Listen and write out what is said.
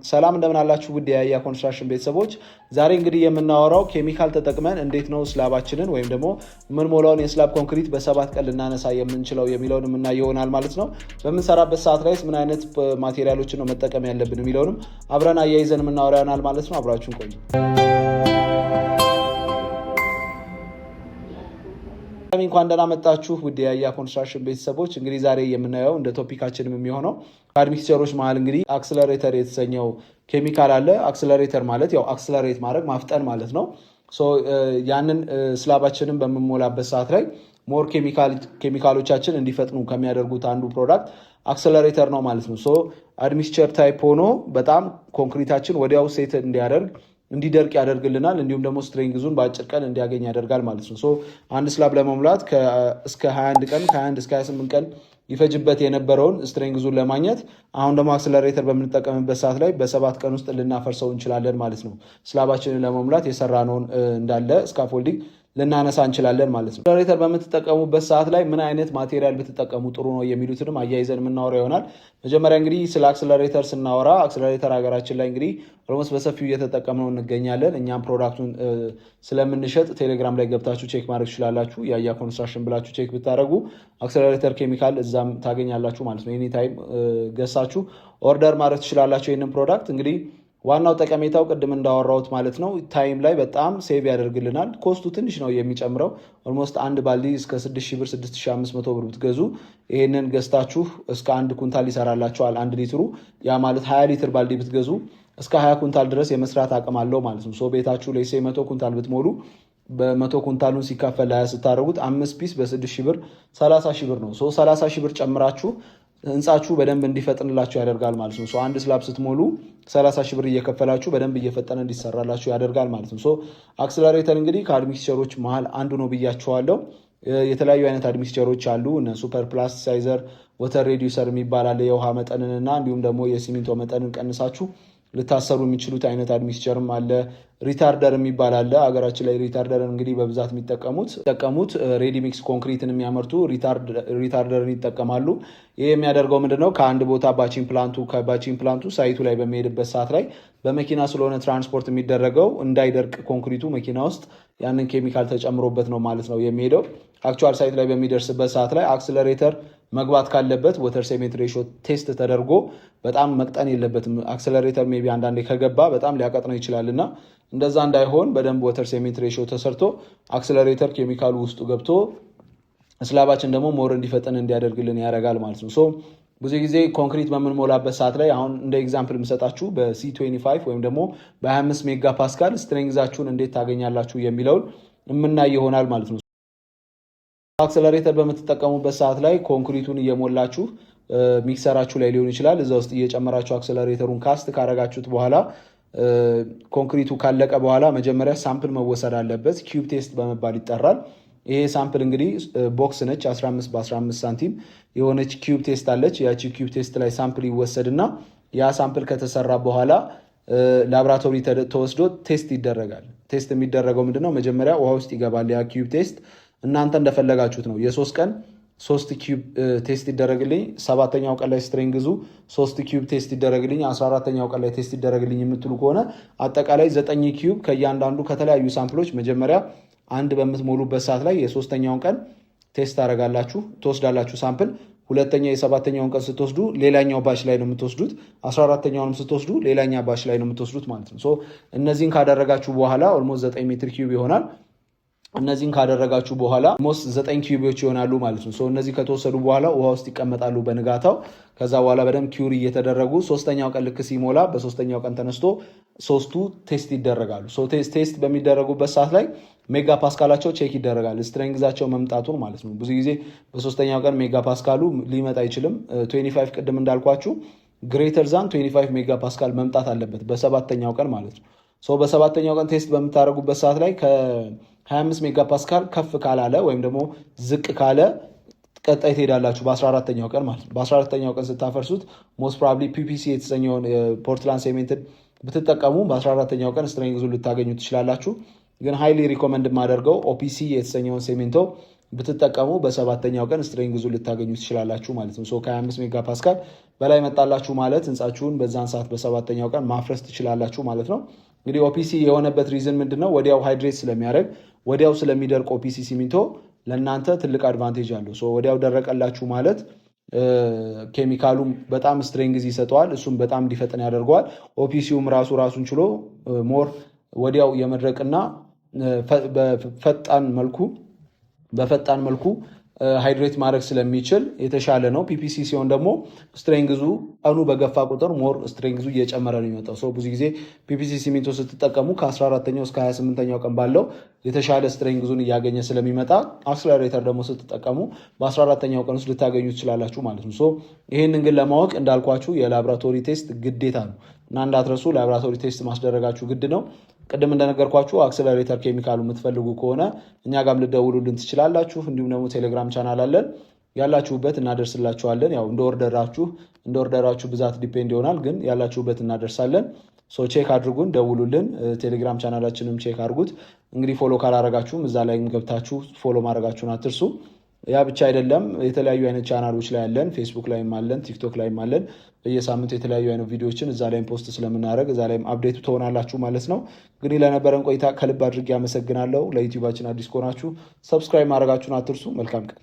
ሰላም እንደምን አላችሁ ውድ የያያ ኮንስትራክሽን ቤተሰቦች። ዛሬ እንግዲህ የምናወራው ኬሚካል ተጠቅመን እንዴት ነው ስላባችንን ወይም ደግሞ የምንሞላውን የስላብ ኮንክሪት በ7 ቀን ልናነሳ የምንችለው የሚለውን የምናየው ይሆናል ማለት ነው። በምንሰራበት ሰዓት ላይ ምን አይነት ማቴሪያሎችን ነው መጠቀም ያለብን የሚለውንም አብረን አያይዘን የምናወራ ይሆናል ማለት ነው። አብራችሁን ቆዩ። እንኳን ደህና መጣችሁ ውድ የያያ ኮንስትራክሽን ቤተሰቦች። እንግዲህ ዛሬ የምናየው እንደ ቶፒካችንም የሚሆነው አድሚክስቸሮች መሃል እንግዲህ አክሰለሬተር የተሰኘው ኬሚካል አለ። አክሰለሬተር ማለት ያው አክሰለሬት ማድረግ ማፍጠን ማለት ነው። ያንን ስላባችንን በምንሞላበት ሰዓት ላይ ሞር ኬሚካሎቻችን እንዲፈጥኑ ከሚያደርጉት አንዱ ፕሮዳክት አክሰለሬተር ነው ማለት ነው። አድሚክስቸር ታይፕ ሆኖ በጣም ኮንክሪታችን ወዲያው ሴት እንዲደርቅ ያደርግልናል። እንዲሁም ደግሞ ስትሬንግዙን በአጭር ቀን እንዲያገኝ ያደርጋል ማለት ነው። አንድ ስላብ ለመሙላት እስከ 21 ቀን ከ21 እስከ 28 ቀን ይፈጅበት የነበረውን ስትሬንግዙን ለማግኘት አሁን ደግሞ አክሰለሬተር በምንጠቀምበት ሰዓት ላይ በ7 ቀን ውስጥ ልናፈርሰው እንችላለን ማለት ነው። ስላባችንን ለመሙላት የሰራነውን እንዳለ ስካፎልዲንግ ልናነሳ እንችላለን ማለት ነው። አክሰለሬተር በምትጠቀሙበት ሰዓት ላይ ምን አይነት ማቴሪያል ብትጠቀሙ ጥሩ ነው የሚሉትንም አያይዘን የምናወራ ይሆናል። መጀመሪያ እንግዲህ ስለ አክሰለሬተር ስናወራ አክሰለሬተር ሀገራችን ላይ እንግዲህ ኦልሞስት በሰፊው እየተጠቀምነው እንገኛለን። እኛም ፕሮዳክቱን ስለምንሸጥ ቴሌግራም ላይ ገብታችሁ ቼክ ማድረግ ትችላላችሁ። ያያ ኮንስትራክሽን ብላችሁ ቼክ ብታደረጉ አክሰለሬተር ኬሚካል እዛም ታገኛላችሁ ማለት ነው። ኤኒ ታይም ገሳችሁ ኦርደር ማድረግ ትችላላችሁ ይህንን ፕሮዳክት። እንግዲህ ዋናው ጠቀሜታው ቅድም እንዳወራሁት ማለት ነው ታይም ላይ በጣም ሴቭ ያደርግልናል። ኮስቱ ትንሽ ነው የሚጨምረው። ኦልሞስት አንድ ባልዲ እስከ 6000 ብር 6500 ብር ብትገዙ ይሄንን ገዝታችሁ እስከ 1 ኩንታል ይሰራላችኋል። 1 ሊትሩ ያ ማለት 20 ሊትር ባልዲ ብትገዙ እስከ 20 ኩንታል ድረስ የመስራት አቅም አለው ማለት ነው። ቤታችሁ ላይ 100 ኩንታል ብትሞሉ በ100 ኩንታሉን ሲካፈል 20 ስታደርጉት 5 ፒስ በ6000 ብር 30000 ብር ነው። 30000 ብር ጨምራችሁ ህንጻችሁ በደንብ እንዲፈጥንላችሁ ያደርጋል ማለት ነው። አንድ ስላብ ስትሞሉ 30,000 ብር እየከፈላችሁ በደንብ እየፈጠነ እንዲሰራላችሁ ያደርጋል ማለት ነው። አክሰለሬተር እንግዲህ ከአድሚክስቸሮች መሃል አንዱ ነው ብያቸዋለሁ። የተለያዩ አይነት አድሚክስቸሮች አሉ። እነ ሱፐር ፕላስቲሳይዘር፣ ወተር ሬዲዩሰር የሚባል አለ። የውሃ መጠንንና እንዲሁም ደግሞ የሲሚንቶ መጠንን ቀንሳችሁ ልታሰሩ የሚችሉት አይነት አድሚክስቸርም አለ። ሪታርደር የሚባል አለ። ሀገራችን ላይ ሪታርደር እንግዲህ በብዛት የሚጠቀሙት ሬዲሚክስ ኮንክሪትን የሚያመርቱ ሪታርደርን ይጠቀማሉ። ይህ የሚያደርገው ምንድነው? ከአንድ ቦታ ከባቺንግ ፕላንቱ ሳይቱ ላይ በሚሄድበት ሰዓት ላይ በመኪና ስለሆነ ትራንስፖርት የሚደረገው እንዳይደርቅ ኮንክሪቱ መኪና ውስጥ ያንን ኬሚካል ተጨምሮበት ነው ማለት ነው የሚሄደው። አክቹዋል ሳይት ላይ በሚደርስበት ሰዓት ላይ አክሰለሬተር መግባት ካለበት ወተር ሴሜንት ሬሾ ቴስት ተደርጎ በጣም መቅጠን የለበትም። አክሰለሬተር ሜይ ቢ አንዳንዴ ከገባ በጣም ሊያቀጥነው ይችላልና እንደዛ እንዳይሆን በደንብ ወተር ሴሜንት ሬሾ ተሰርቶ አክሰለሬተር ኬሚካሉ ውስጡ ገብቶ ስላባችን ደግሞ ሞር እንዲፈጠን እንዲያደርግልን ያደርጋል ማለት ነው። ብዙ ጊዜ ኮንክሪት በምንሞላበት ሰዓት ላይ አሁን እንደ ኤግዛምፕል የምሰጣችሁ በC25 ወይም ደግሞ በ25 ሜጋ ፓስካል ስትሬንግዛችሁን እንዴት ታገኛላችሁ የሚለውን የምናይ ይሆናል ማለት ነው። አክሰለሬተር በምትጠቀሙበት ሰዓት ላይ ኮንክሪቱን እየሞላችሁ ሚክሰራችሁ ላይ ሊሆን ይችላል። እዛ ውስጥ እየጨመራችሁ አክሰለሬተሩን ካስት ካረጋችሁት በኋላ ኮንክሪቱ ካለቀ በኋላ መጀመሪያ ሳምፕል መወሰድ አለበት። ኪዩብ ቴስት በመባል ይጠራል። ይሄ ሳምፕል እንግዲህ ቦክስ ነች 15 በ15 ሳንቲም የሆነች ኪዩብ ቴስት አለች። ያቺ ኪዩብ ቴስት ላይ ሳምፕል ይወሰድና ያ ሳምፕል ከተሰራ በኋላ ላብራቶሪ ተወስዶ ቴስት ይደረጋል። ቴስት የሚደረገው ምንድነው? መጀመሪያ ውሃ ውስጥ ይገባል ያ ኪዩብ ቴስት። እናንተ እንደፈለጋችሁት ነው። የ3 ቀን 3 ኪዩብ ቴስት ይደረግልኝ፣ 7ኛው ቀን ላይ ስትሬንግዙ 3 ኪዩብ ቴስት ይደረግልኝ፣ 14ኛው ቀን ላይ ቴስት ይደረግልኝ የምትሉ ከሆነ አጠቃላይ 9 ኪዩብ ከእያንዳንዱ ከተለያዩ ሳምፕሎች መጀመሪያ አንድ በምትሞሉበት ሰዓት ላይ የ3ኛውን ቀን ቴስት ታደርጋላችሁ ትወስዳላችሁ ሳምፕል። ሁለተኛ የ7ኛውን ቀን ስትወስዱ ሌላኛው ባች ላይ ነው የምትወስዱት። 14ኛውንም ስትወስዱ ሌላኛ ባች ላይ ነው የምትወስዱት ማለት ነው። እነዚህን ካደረጋችሁ በኋላ ኦልሞስት 9 ሜትር ኪዩብ ይሆናል። እነዚህን ካደረጋችሁ በኋላ ኦልሞስት 9 ኪዩቦች ይሆናሉ ማለት ነው። እነዚህ ከተወሰዱ በኋላ ውሃ ውስጥ ይቀመጣሉ በንጋታው። ከዛ በኋላ በደንብ ኪዩር እየተደረጉ 3ኛው ቀን ልክ ሲሞላ በ3ኛው ቀን ተነስቶ ሶስቱ ቴስት ይደረጋሉ። ቴስት በሚደረጉበት ሰዓት ላይ ሜጋ ፓስካላቸው ቼክ ይደረጋል፣ ስትሬንግዛቸው መምጣቱን ማለት ነው። ብዙ ጊዜ በ3ኛው ቀን ሜጋ ፓስካሉ ሊመጣ አይችልም። 25 ቅድም እንዳልኳችሁ ግሬተር ዛን 25 ሜጋ ፓስካል መምጣት አለበት በ7ኛው ቀን ማለት ነው። በ7ኛው ቀን ቴስት በምታደርጉበት ሰዓት ላይ ከ25 ሜጋ ፓስካል ከፍ ካላለ ወይም ደግሞ ዝቅ ካለ ቀጣይ ትሄዳላችሁ በ14ኛው ቀን ማለት ነው። በ14ኛው ቀን ስታፈርሱት ሞስት ፕሮባብሊ ፒፒሲ የተሰኘውን ፖርትላንድ ሴሜንትን ብትጠቀሙ በ14ኛው ቀን ስትሬንግዙን ልታገኙ ትችላላችሁ። ግን ሃይሊ ሪኮመንድ የማደርገው ኦፒሲ የተሰኘውን ሴሜንቶ ብትጠቀሙ በሰባተኛው ቀን ስትሬንግዙ ልታገኙ ትችላላችሁ ማለት ነው። ከ25 ሜጋ ፓስካል በላይ መጣላችሁ ማለት ህንፃችሁን በዛን ሰዓት በሰባተኛው ቀን ማፍረስ ትችላላችሁ ማለት ነው። እንግዲህ ኦፒሲ የሆነበት ሪዝን ምንድነው? ወዲያው ሃይድሬት ስለሚያደርግ ወዲያው ስለሚደርቅ ኦፒሲ ሲሚንቶ ለእናንተ ትልቅ አድቫንቴጅ አለው። ወዲያው ደረቀላችሁ ማለት ኬሚካሉም በጣም ስትሬንግዝ ይሰጠዋል። እሱም በጣም እንዲፈጥን ያደርገዋል። ኦፒሲውም ራሱን ችሎ ሞር ወዲያው የመድረቅና በፈጣን መልኩ ሃይድሬት ማድረግ ስለሚችል የተሻለ ነው። ፒፒሲ ሲሆን ደግሞ ስትሬንግዙ ቀኑ በገፋ ቁጥር ሞር ስትሬንግዙ እየጨመረ ነው የሚመጣው። ብዙ ጊዜ ፒፒሲ ሲሚንቶ ስትጠቀሙ ከ14ኛው እስከ 28ኛው ቀን ባለው የተሻለ ስትሬንግዙን እያገኘ ስለሚመጣ አክስለሬተር ደግሞ ስትጠቀሙ በ14ኛው ቀን ውስጥ ልታገኙ ትችላላችሁ ማለት ነው። ይህንን ግን ለማወቅ እንዳልኳችሁ የላብራቶሪ ቴስት ግዴታ ነው እና እንዳትረሱ ላብራቶሪ ቴስት ማስደረጋችሁ ግድ ነው። ቅድም እንደነገርኳችሁ አክስለሬተር ኬሚካሉ የምትፈልጉ ከሆነ እኛ ጋርም ልደውሉልን ትችላላችሁ። እንዲሁም ደግሞ ቴሌግራም ቻናል አለን፣ ያላችሁበት እናደርስላችኋለን። ያው እንደ ኦርደራችሁ ብዛት ዲፔንድ ይሆናል፣ ግን ያላችሁበት እናደርሳለን። ቼክ አድርጉን፣ ደውሉልን። ቴሌግራም ቻናላችንም ቼክ አድርጉት። እንግዲህ ፎሎ ካላረጋችሁም እዛ ላይ ገብታችሁ ፎሎ ማድረጋችሁን አትርሱ። ያ ብቻ አይደለም፣ የተለያዩ አይነት ቻናሎች ላይ አለን። ፌስቡክ ላይም አለን፣ ቲክቶክ ላይም አለን። በየሳምንቱ የተለያዩ አይነት ቪዲዮዎችን እዛ ላይም ፖስት ስለምናደርግ እዛ ላይም አፕዴቱ ትሆናላችሁ ማለት ነው። እንግዲህ ለነበረን ቆይታ ከልብ አድርጌ አመሰግናለሁ። ለዩቲዩባችን አዲስ ከሆናችሁ ሰብስክራይብ ማድረጋችሁን አትርሱ። መልካም ቀን።